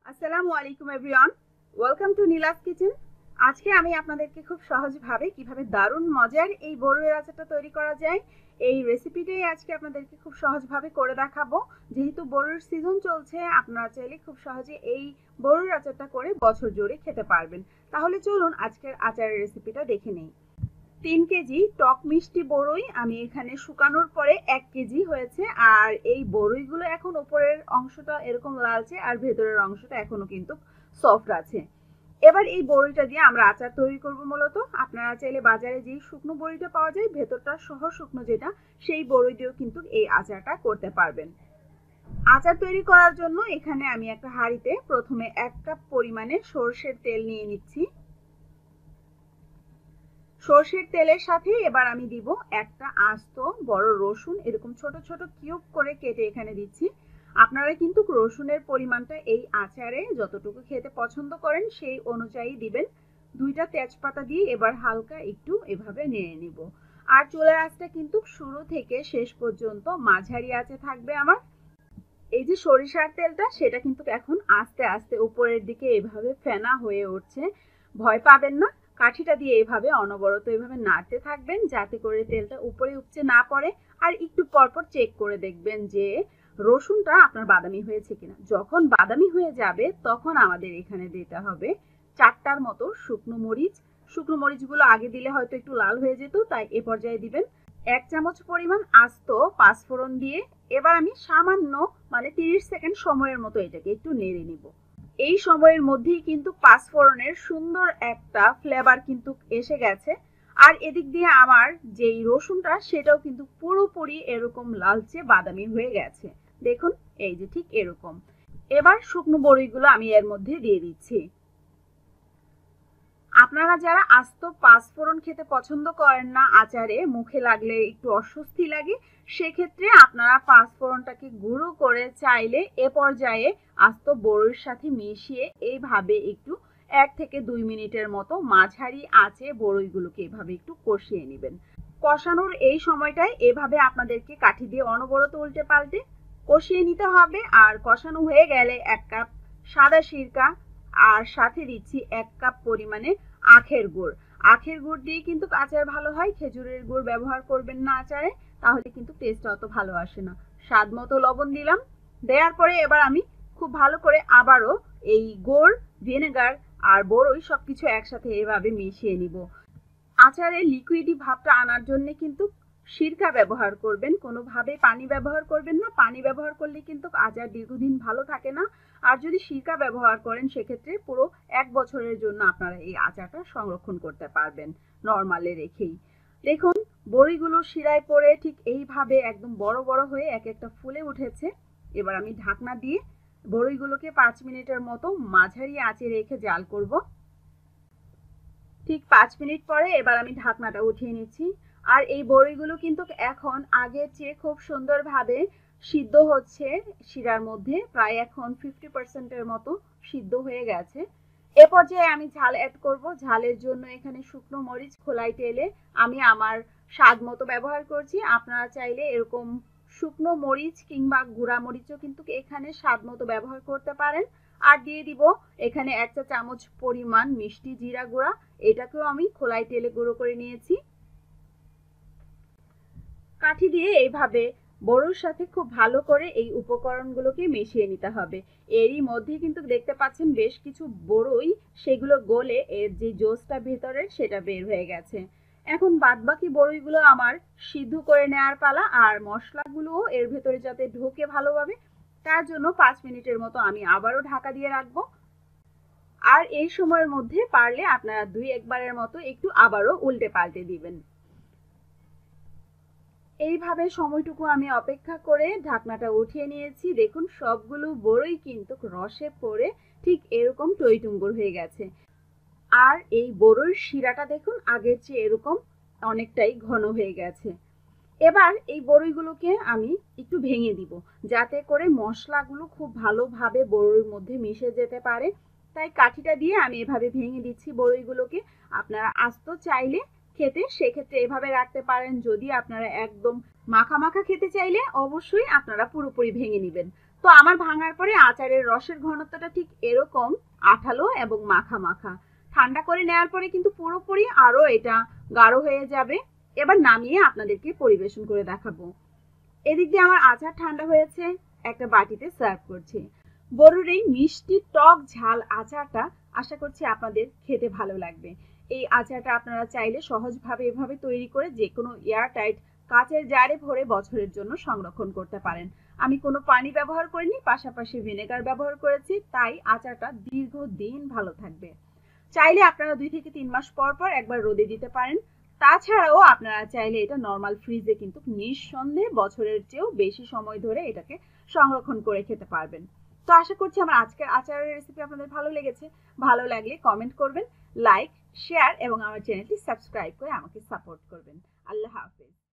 আসসালামু আলাইকুম everyone, welcome to Neela's kitchen. আজকে আমি আপনাদেরকে খুব সহজভাবে কিভাবে দারুণ মজার এই বড়ইয়ের আচারটা তৈরি করা যায় এই রেসিপিটাই আজকে আপনাদেরকে খুব সহজভাবে করে দেখাবো। যেহেতু বড়ইয়ের সিজন চলছে, আপনারা চাইলে খুব সহজে এই বড়ইয়ের আচারটা করে বছর জুড়ে খেতে পারবেন। তাহলে চলুন আজকের আচারের রেসিপিটা দেখে নেই। 3 কেজি টক মিষ্টি বড়ই আমি এখানে শুকানোর পরে 1 কেজি হয়েছে। আর এই বড়ইগুলো এখন উপরের অংশটা এরকম লালচে আর ভেতরের অংশটা এখনো কিন্তু সফট আছে। এবার এই বড়িটা দিয়ে আমরা আচার তৈরি করব। মূলত আপনারা চাইলে বাজারে যেই শুকনো বড়িটা পাওয়া যায় ভেতরটা সহ শুকনো যেটা, সেই বড়ি দিয়েও কিন্তু এই আচারটা করতে পারবেন। আচার তৈরি করার জন্য এখানে আমি একটা হাঁড়িতে প্রথমে 1 কাপ পরিমাণে সরষের তেল নিয়ে নিচ্ছি। সরষের তেলের সাথে এবার আমি দিব একটা আস্ত বড় রসুন, এরকম ছোট ছোট কিউব করে কেটে এখানে দিচ্ছি। আপনারা কিন্তু রসুনের পরিমাণটা এই আচারে যতটুকু খেতে পছন্দ করেন সেই অনুযায়ী দিবেন। 2টা তেজপাতা দিয়ে এবার হালকা একটু এভাবে নেড়ে নিব। আর চুলার আঁচটা কিন্তু শুরু থেকে শেষ পর্যন্ত মাঝারি আঁচে থাকবে আমার। এই যে সরিষার তেলটা সেটা কিন্তু এখন আস্তে আস্তে উপরের দিকে এভাবে ফেনা হয়ে উঠছে। ভয় পাবেন না, কাঠিটা দিয়ে এভাবে অনবরত এভাবে নাড়তে থাকবেন যাতে করে তেলটা উপরে উপচে না পড়ে। আর একটু পরপর চেক করে দেখবেন যে রসুনটা আপনার বাদামি হয়েছে কিনা। যখন বাদামি হয়ে যাবে তখন আমাদের এখানে দিতে হবে 4টার মতো শুকনো মরিচ। শুকনো মরিচগুলো আগে দিলে হয়তো একটু লাল হয়ে যেত, তাই এ পর্যায়ে দিবেন 1 চামচ পরিমাণ আস্ত পাঁচফোড়ন দিয়ে এবার আমি সামান্য 30 সেকেন্ড সময়ের মতো এটাকে একটু নেড়ে নিব। এই সময়ের মধ্যেই কিন্তু পাঁচফোড়নের সুন্দর একটা ফ্লেভার কিন্তু এসে গেছে। আর এদিক দিয়ে আমার যেই রসুনটা সেটাও কিন্তু পুরোপুরি এরকম লালচে বাদামি হয়ে গেছে। দেখুন, এই যে ঠিক এরকম। এবার শুকনো বড়িগুলো আমি এর মধ্যে দিয়ে দিচ্ছি। আপনারা যারা আস্ত পাঁচফোড়ন খেতে পছন্দ করেন না, আচারে মুখে লাগলে একটু অস্বস্তি লাগে, সেক্ষেত্রে আপনারা পাঁচফোড়নটাকে গুঁড়ো করে চাইলে এ পর্যায়ে আস্ত বড়ির সাথে মিশিয়ে এইভাবে একটু 1 থেকে 2 মিনিটের মতো মাঝারি আঁচে বড়িগুলোকে এভাবে একটু কষিয়ে নেবেন। কষানোর এই সময়টায় এভাবে আপনাদেরকে কাঠি দিয়ে অনবরত উল্টে পাল্টে কষিয়ে নিতে হবে। আর কষানো হয়ে গেলে 1 কাপ সাদা সিরকা আর সাথে দিচ্ছি 1 কাপ পরিমাণে আখের গুড়। আখের গুড় দিয়ে কিন্তু আচার ভালো হয়, খেজুরের গুড় ব্যবহার করবেন না আচারে, তাহলে কিন্তু টেস্ট অত ভালো আসে না। স্বাদ মতো লবণ দিলাম। দেওয়ার পরে এবার আমি খুব ভালো করে আবারও এই গুড়, ভিনেগার আর বড়ই সবকিছু একসাথে এভাবে মিশিয়ে নিব। আচারে লিকুইডি ভাবটা আনার জন্য কিন্তু সিরকা ব্যবহার করবেন, কোনোভাবে পানি ব্যবহার করবেন না। পানি ব্যবহার করলে কিন্তু আচার দীর্ঘদিন ভালো থাকে না। আর যদি সিরকা ব্যবহার করেন সেক্ষেত্রে পুরো 1 বছরের জন্য আপনারা এই আচারটা সংরক্ষণ করতে পারবেন নরমালে রেখেই। দেখুন, বড়িগুলো শিরায় পড়ে ঠিক এইভাবে একদম বড় বড় হয়ে এক একটা ফুলে উঠেছে। এবার আমি ঢাকনা দিয়ে বড়িগুলোকে 5 মিনিটের মতো মাঝারি আঁচে রেখে জাল করব। ঠিক 5 মিনিট পরে এবার আমি ঢাকনাটা উঠিয়ে নিচ্ছি। আর এই বড়িগুলো কিন্তু এখন আগের চেয়ে খুব সুন্দরভাবে সিদ্ধ হচ্ছে শিরার মধ্যে, প্রায় এখন 50% এর মতো সিদ্ধ হয়ে গেছে। এ পর্যায়ে আমি ঝাল অ্যাড করব। ঝালের জন্য এখানে শুকনো মরিচ খোলাই তেলে আমি আমার স্বাদ মতো ব্যবহার করছি। আপনারা চাইলে এরকম শুকনো মরিচ কিংবা গুঁড়া মরিচও কিন্তু এখানে স্বাদ মতো ব্যবহার করতে পারেন। আর দিয়ে দিব এখানে 1 চা চামচ পরিমাণ মিষ্টি জিরা গুঁড়া, এটাকেও আমি খোলাই তেলে গুঁড়ো করে নিয়েছি। কাঠি দিয়ে এইভাবে বড়ির সাথে খুব ভালো করে এই উপকরণগুলোকে মিশিয়ে নিতে হবে। এরই মধ্যে কিন্তু দেখতে পাচ্ছেন বেশ কিছু বড়ই সেগুলো গলে এর যে জোসটা ভেতরে সেটা বের হয়ে গেছে। এখন বাদবাকি বড়িগুলো আমার সিদ্ধ করে নেওয়ার পালা। আর মশলাগুলোও এর ভেতরে যাতে ঢোকে ভালোভাবে, তার জন্য 5 মিনিটের মতো আমি আবারও ঢাকা দিয়ে রাখবো। আর এই সময়ের মধ্যে পারলে আপনারা 2-1 বারের মতো একটু আবারও উল্টে পাল্টে দিবেন। এইভাবে সময়টুকু আমি অপেক্ষা করে ঢাকনাটা উঠিয়ে নিয়েছি। দেখুন, সবগুলো বড়ই কিন্তু রসে পড়ে ঠিক এরকম টইটুম্বুর হয়ে গেছে। আর এই বড়ির শিরাটা দেখুন আগের চেয়ে এরকম অনেকটাই ঘন হয়ে গেছে। এবার এই বড়িগুলোকে আমি একটু ভেঙে দিব যাতে করে মশলাগুলো খুব ভালোভাবে বড়ির মধ্যে মিশে যেতে পারে। তাই কাঠিটা দিয়ে আমি এভাবে ভেঙে দিচ্ছি বড়িগুলোকে। আপনারা আস্ত চাইলে খেতে সেক্ষেত্রে এভাবে রাখতে পারেন। যদি আপনারা একদম মাখা মাখা খেতে চাইলে অবশ্যই আপনারা পুরোপুরি ভেঙে নেবেন। তো আমার ভাঙার পরে আচারের রসের ঘনত্বটা ঠিক এরকম আঠালো এবং মাখা মাখা। ঠান্ডা করে নেওয়ার পরে কিন্তু পুরোপুরি আরো এটা গাঢ় হয়ে যাবে। এবার নামিয়ে আপনাদেরকে পরিবেশন করে দেখাবো। এদিক দিয়ে আমার আচার ঠান্ডা হয়েছে, একটা বাটিতে সার্ভ করছি। বড়ুর এই মিষ্টি টক ঝাল আচারটা আশা করছি আপনাদের খেতে ভালো লাগবে। এই আচারটা আপনারা চাইলে সহজভাবে এভাবে তৈরি করে যে কোনো এয়ারটাইট কাচের জারে ভরে বছরের জন্য সংরক্ষণ করতে পারেন। আমি কোনো পানি ব্যবহার করিনি, পাশাপাশি ভিনেগার ব্যবহার করেছি, তাই আচারটা দীর্ঘদিন ভালো থাকবে। চাইলে আপনারা 2 থেকে 3 মাস পর পর একবার রোদে দিতে পারেন। তাছাড়াও আপনারা চাইলে এটা নর্মাল ফ্রিজে কিন্তু নিঃসন্দেহে বছরের চেয়েও বেশি সময় ধরে এটাকে সংরক্ষণ করে খেতে পারবেন। তো আশা করছি আমার আজকের আচারের রেসিপি আপনাদের ভালো লেগেছে। ভালো লাগলে কমেন্ট করবেন, লাইক, শেয়ার এবং আমার চ্যানেলটি সাবস্ক্রাইব করে আমাকে সাপোর্ট করবেন। আল্লাহ হাফেজ।